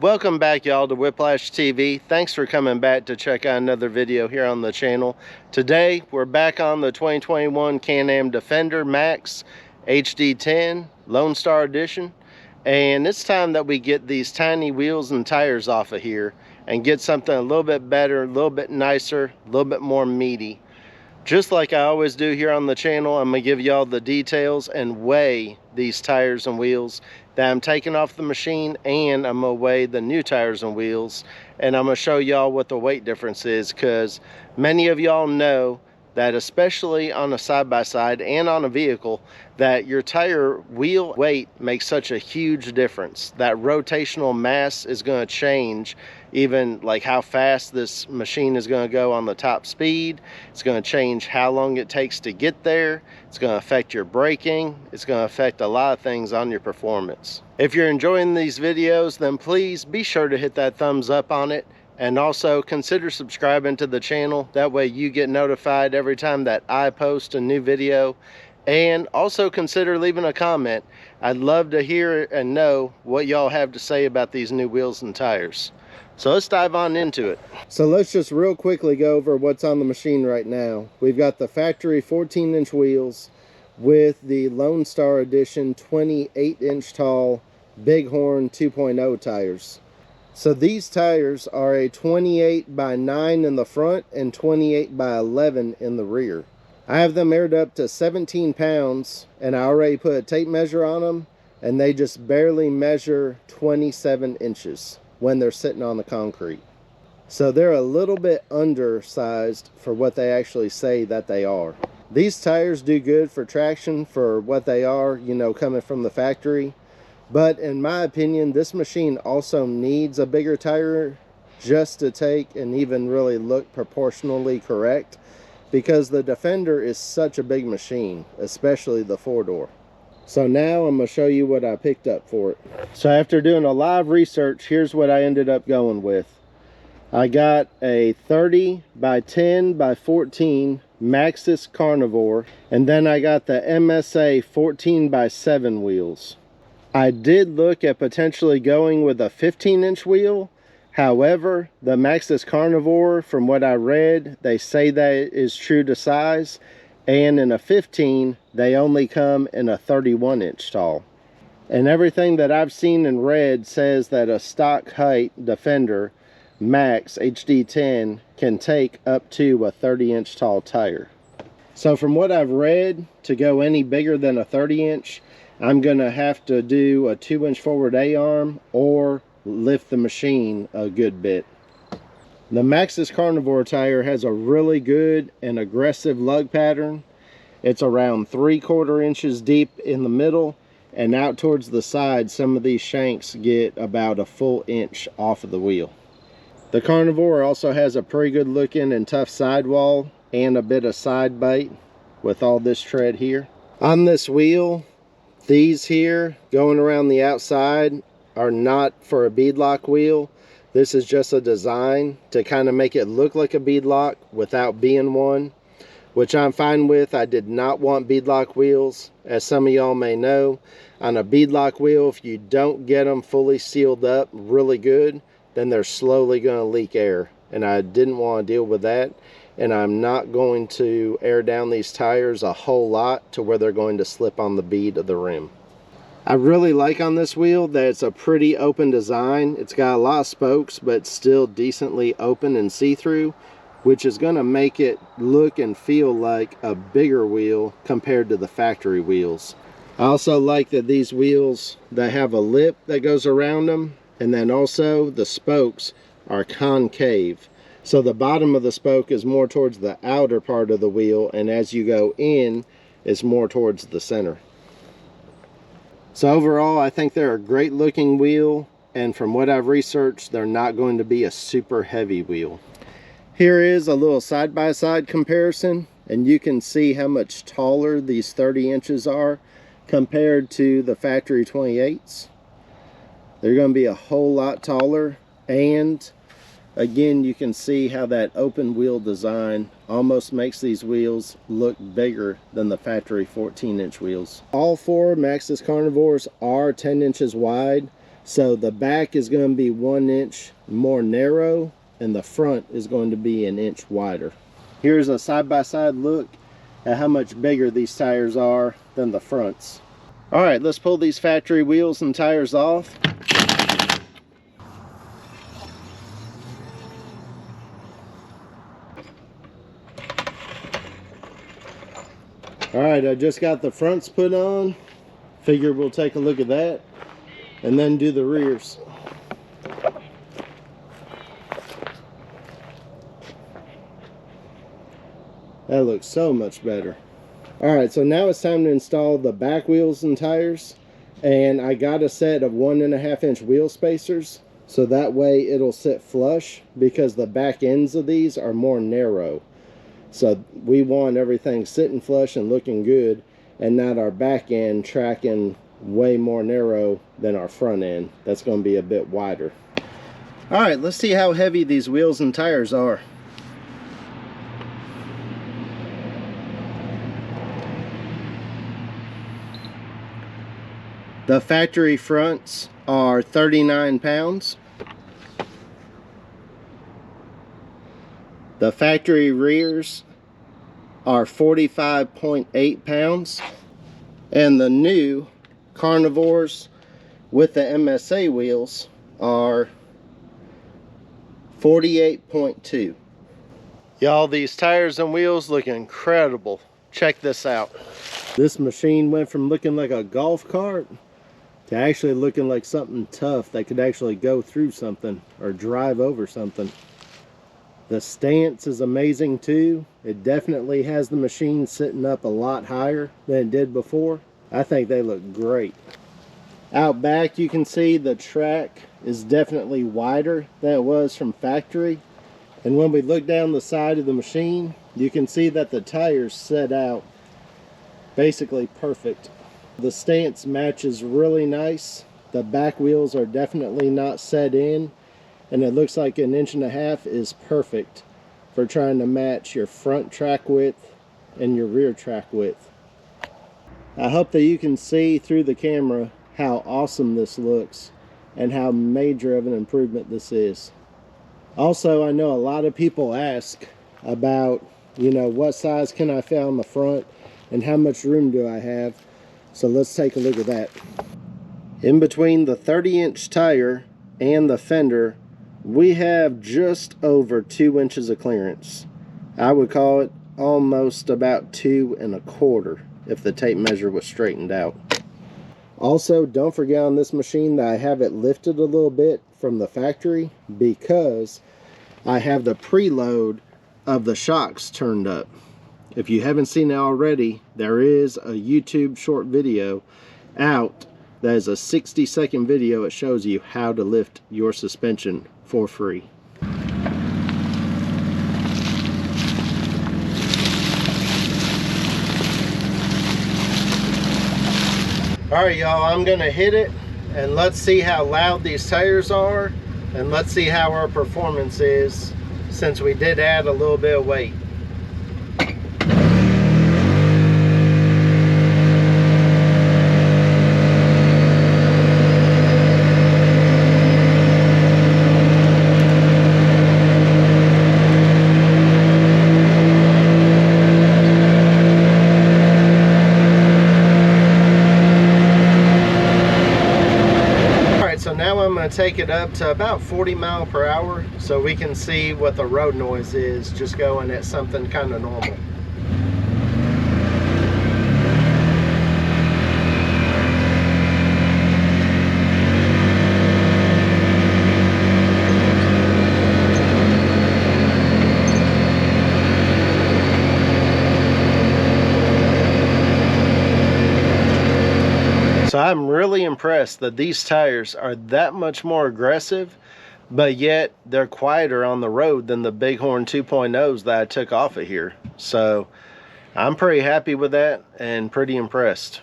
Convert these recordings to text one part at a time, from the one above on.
Welcome back, y'all, to Whiplash TV. Thanks for coming back to check out another video here on the channel. Today we're back on the 2021 Can-Am Defender Max HD10 Lonstar Edition, and it's time that we get these tiny wheels and tires off of here and get something a little bit better, a little bit nicer, a little bit more meaty. Just like I always do here on the channel, I'm gonna give y'all the details and weigh these tires and wheels that I'm taking off the machine, and I'm gonna weigh the new tires and wheels, and I'm gonna show y'all what the weight difference is, because many of y'all know that, especially on a side-by-side and on a vehicle, that your tire wheel weight makes such a huge difference. That rotational mass is going to change, even like how fast this machine is going to go on the top speed. It's going to change how long it takes to get there. It's going to affect your braking. It's going to affect a lot of things on your performance. If you're enjoying these videos, then please be sure to hit that thumbs up on it. And also consider subscribing to the channel. That way you get notified every time that I post a new video. And also consider leaving a comment. I'd love to hear and know what y'all have to say about these new wheels and tires. So let's dive on into it. So let's just real quickly go over what's on the machine right now. We've got the factory 14-inch wheels with the Lonstar Edition 28-inch tall Bighorn 2.0 tires. So these tires are a 28 by 9 in the front and 28 by 11 in the rear. I have them aired up to 17 pounds, and I already put a tape measure on them, and they just barely measure 27 inches when they're sitting on the concrete. So they're a little bit undersized for what they actually say that they are. These tires do good for traction for what they are, you know, coming from the factory. But in my opinion, this machine also needs a bigger tire just to take and even really look proportionally correct, because the Defender is such a big machine, especially the 4-door. So now I'm going to show you what I picked up for it. So after doing a lot of research, here's what I ended up going with. I got a 30 by 10 by 14 MAXXIS Carnivore, and then I got the MSA 14 by 7 wheels. I did look at potentially going with a 15-inch wheel. However, the MAXXIS Carnivore, from what I read, they say that it is true to size, and in a 15 they only come in a 31-inch tall. And everything that I've seen and read says that a stock height Defender Max HD10 can take up to a 30-inch tall tire. So from what I've read, to go any bigger than a 30-inch, I'm gonna have to do a 2-inch forward A-arm or lift the machine a good bit. The MAXXIS Carnivore tire has a really good and aggressive lug pattern. It's around 3/4 inches deep in the middle, and out towards the side, some of these shanks get about a full inch off of the wheel. The Carnivore also has a pretty good looking and tough sidewall and a bit of side bite with all this tread here. On this wheel, these here going around the outside are not for a beadlock wheel. This is just a design to kind of make it look like a beadlock without being one, which I'm fine with. I did not want beadlock wheels. As some of y'all may know, on a beadlock wheel, if you don't get them fully sealed up really good, then they're slowly going to leak air, and I didn't want to deal with that. And I'm not going to air down these tires a whole lot to where they're going to slip on the bead of the rim. I really like on this wheel that it's a pretty open design. It's got a lot of spokes, but still decently open and see-through, which is going to make it look and feel like a bigger wheel compared to the factory wheels. I also like that these wheels, they have a lip that goes around them, and then also the spokes are concave. So the bottom of the spoke is more towards the outer part of the wheel, and as you go in, it's more towards the center. So overall, I think they're a great looking wheel, and from what I've researched, they're not going to be a super heavy wheel. Here is a little side-by-side comparison, and you can see how much taller these 30 inches are compared to the factory 28s. They're going to be a whole lot taller, and again, you can see how that open wheel design almost makes these wheels look bigger than the factory 14-inch wheels. All four MAXXIS Carnivores are 10 inches wide, So the back is going to be 1 inch more narrow and the front is going to be 1 inch wider. Here's a side-by-side look at how much bigger these tires are than the fronts. All right, let's pull these factory wheels and tires off. All right, I just got the fronts put on. Figure we'll take a look at that and then do the rears. That looks so much better. All right, so now it's time to install the back wheels and tires. And I got a set of 1.5 inch wheel spacers, so that way it'll sit flush, because the back ends of these are more narrow. So we want everything sitting flush and looking good, and not our back end tracking way more narrow than our front end. That's going to be a bit wider. All right, let's see how heavy these wheels and tires are. The factory fronts are 39 pounds. The factory rears are 45.8 pounds. And the new Carnivores with the MSA wheels are 48.2. Y'all, these tires and wheels look incredible. Check this out. This machine went from looking like a golf cart to actually looking like something tough that could actually go through something or drive over something. The stance is amazing too. It definitely has the machine sitting up a lot higher than it did before. I think they look great. Out back you can see the track is definitely wider than it was from factory. And when we look down the side of the machine, you can see that the tires set out basically perfect. The stance matches really nice. The back wheels are definitely not set in, and it looks like 1.5 inches is perfect for trying to match your front track width and your rear track width. I hope that you can see through the camera how awesome this looks and how major of an improvement this is. Also, I know a lot of people ask about, what size can I fit on the front and how much room do I have? So let's take a look at that. In between the 30-inch tire and the fender, we have just over 2 inches of clearance. I would call it almost about 2 1/4 if the tape measure was straightened out. Also, don't forget on this machine that I have it lifted a little bit from the factory because I have the preload of the shocks turned up. If you haven't seen it already, there is a YouTube short video out that is a 60-second video. It shows you how to lift your suspension for free. All right, y'all, I'm gonna hit it and let's see how loud these tires are, and let's see how our performance is since we did add a little bit of weight. Take it up to about 40 miles per hour so we can see what the road noise is just going at something kind of normal. So I'm really impressed that these tires are that much more aggressive, but yet they're quieter on the road than the Bighorn 2.0s that I took off of here. So I'm pretty happy with that and pretty impressed.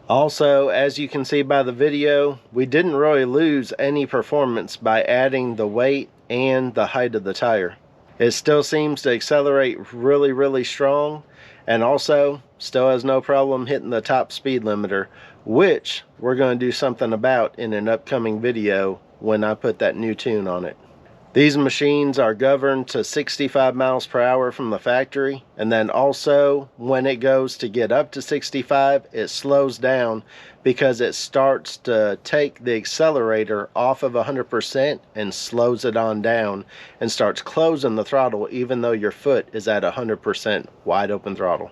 Also, as you can see by the video, we didn't really lose any performance by adding the weight and the height of the tire. It still seems to accelerate really strong, and also still has no problem hitting the top speed limiter which we're going to do something about in an upcoming video when I put that new tune on it. These machines are governed to 65 miles per hour from the factory, and then also when it goes to get up to 65, it slows down because it starts to take the accelerator off of 100% and slows it on down and starts closing the throttle even though your foot is at 100% wide open throttle.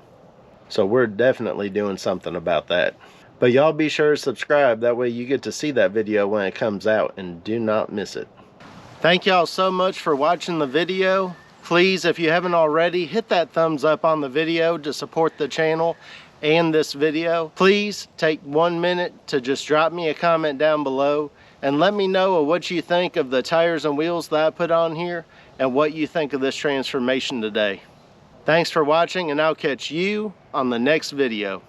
So we're definitely doing something about that. But y'all be sure to subscribe, that way you get to see that video when it comes out and do not miss it. Thank y'all so much for watching the video. Please, if you haven't already, hit that thumbs up on the video to support the channel and this video. Please take 1 minute to just drop me a comment down below and let me know what you think of the tires and wheels that I put on here and what you think of this transformation today. Thanks for watching, and I'll catch you on the next video.